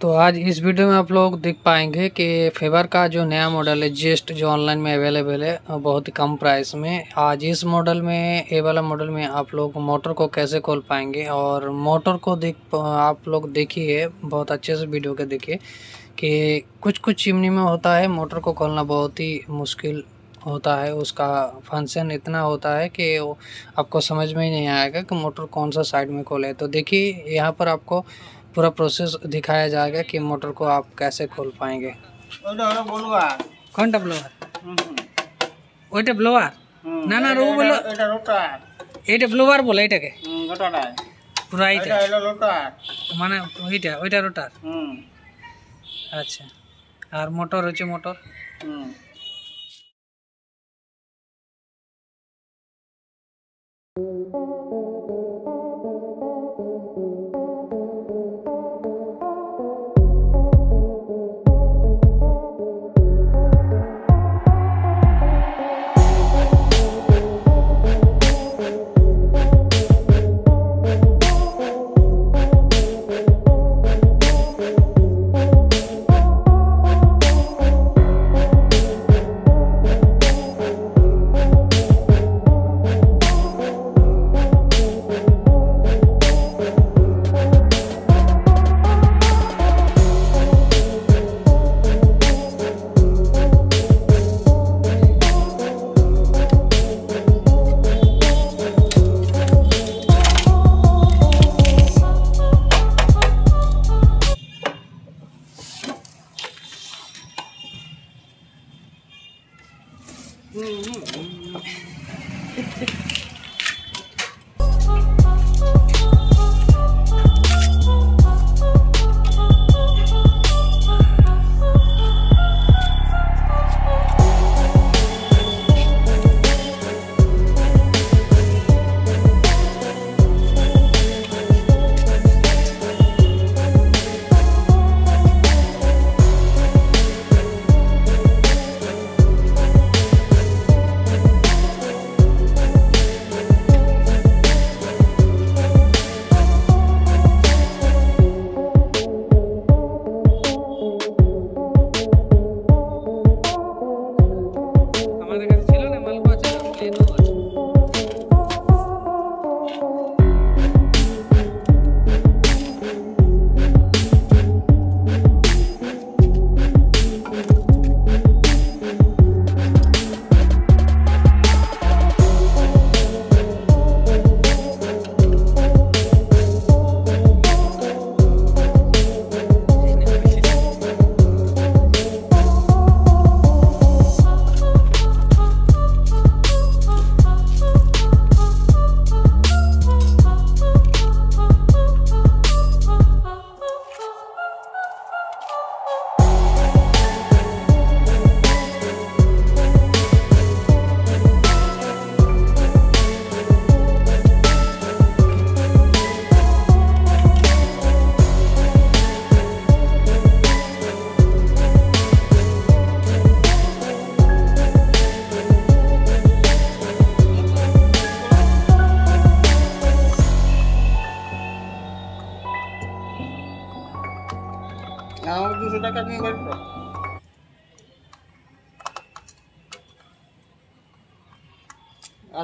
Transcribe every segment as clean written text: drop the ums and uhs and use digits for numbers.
तो आज इस वीडियो में आप लोग देख पाएंगे कि फेबर का जो नया मॉडल है जेस्ट जो ऑनलाइन में अवेलेबल है बहुत ही कम प्राइस में। आज इस मॉडल में ये वाला मॉडल में आप लोग मोटर को कैसे खोल पाएंगे और मोटर को आप लोग देखिए, बहुत अच्छे से वीडियो के देखिए कि कुछ चिमनी में होता है मोटर को खोलना बहुत ही मुश्किल होता है। उसका फंक्शन इतना होता है कि आपको समझ में ही नहीं आएगा कि मोटर कौन सा साइड में खोले। तो देखिए यहाँ पर आपको पूरा प्रोसेस दिखाया जाएगा कि मोटर को आप कैसे खोल पाएंगे। कौन टा ब्लोअर? ওইটা ব্লোয়ার না না রো বলো এটা রোটার, এটা ব্লোয়ার বলে এটাকে রোটার পুরো এটা হলো রোটার মানে ওইটা রোটার। আচ্ছা, আর মোটর হচ্ছে মোটর।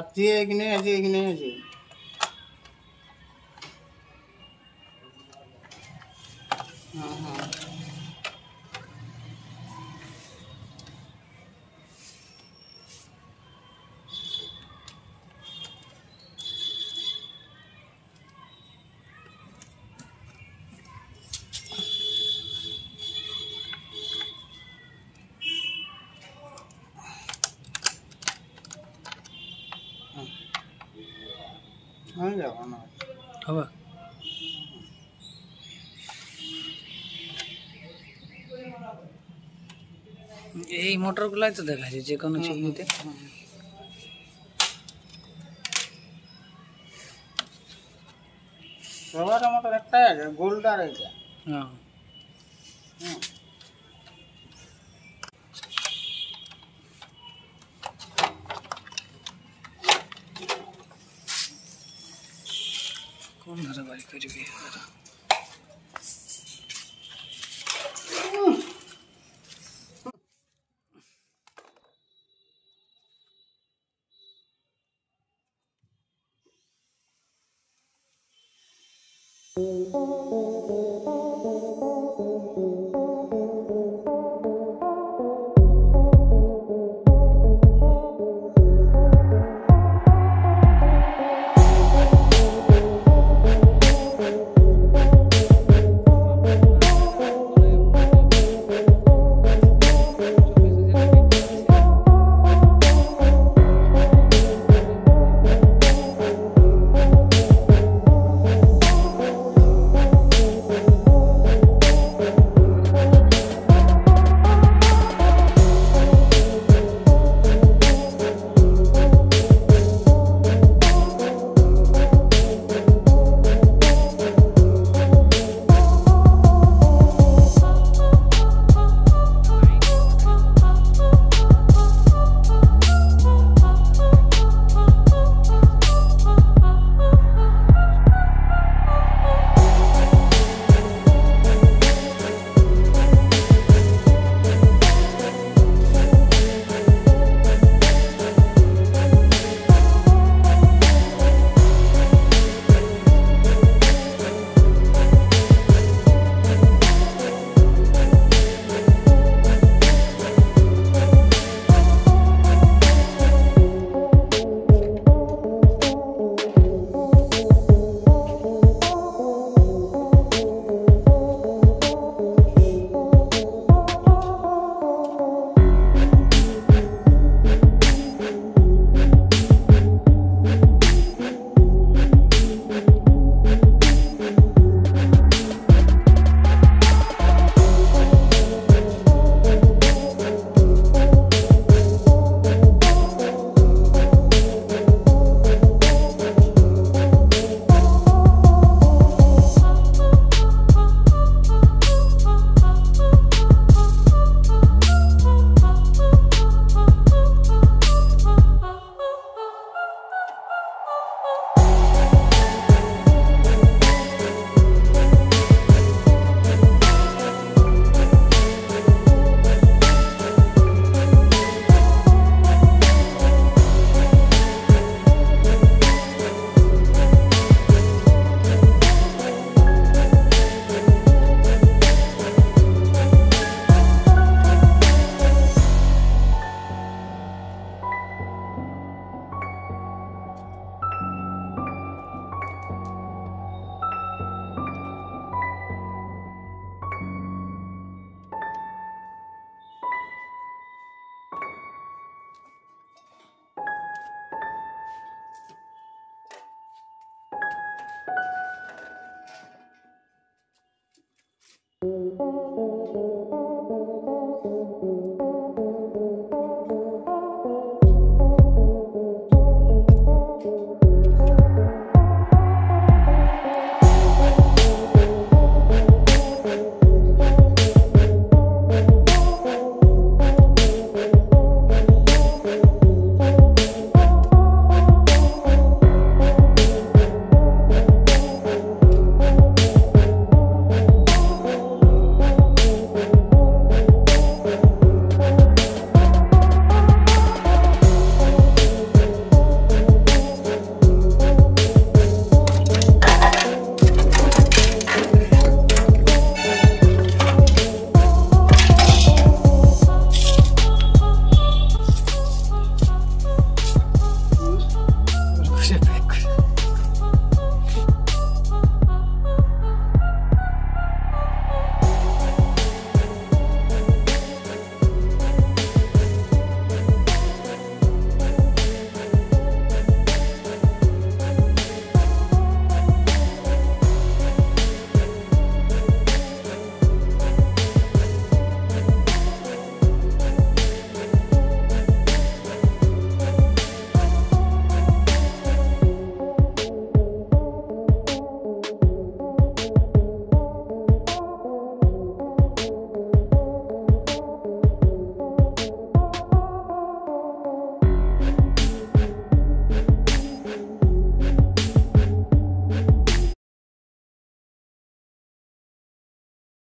अच्छी है कि नहीं, अच्छी है कि नहीं अच्छी? हाँ हाँ হবে। এই মোটরগুলাই তো দেখা যায় যে কোনো চিমনিতে। সবার মোটর একটাই আছে, গোলদার এটা। হ্যাঁ কোন ধারা বাড়ি করবি?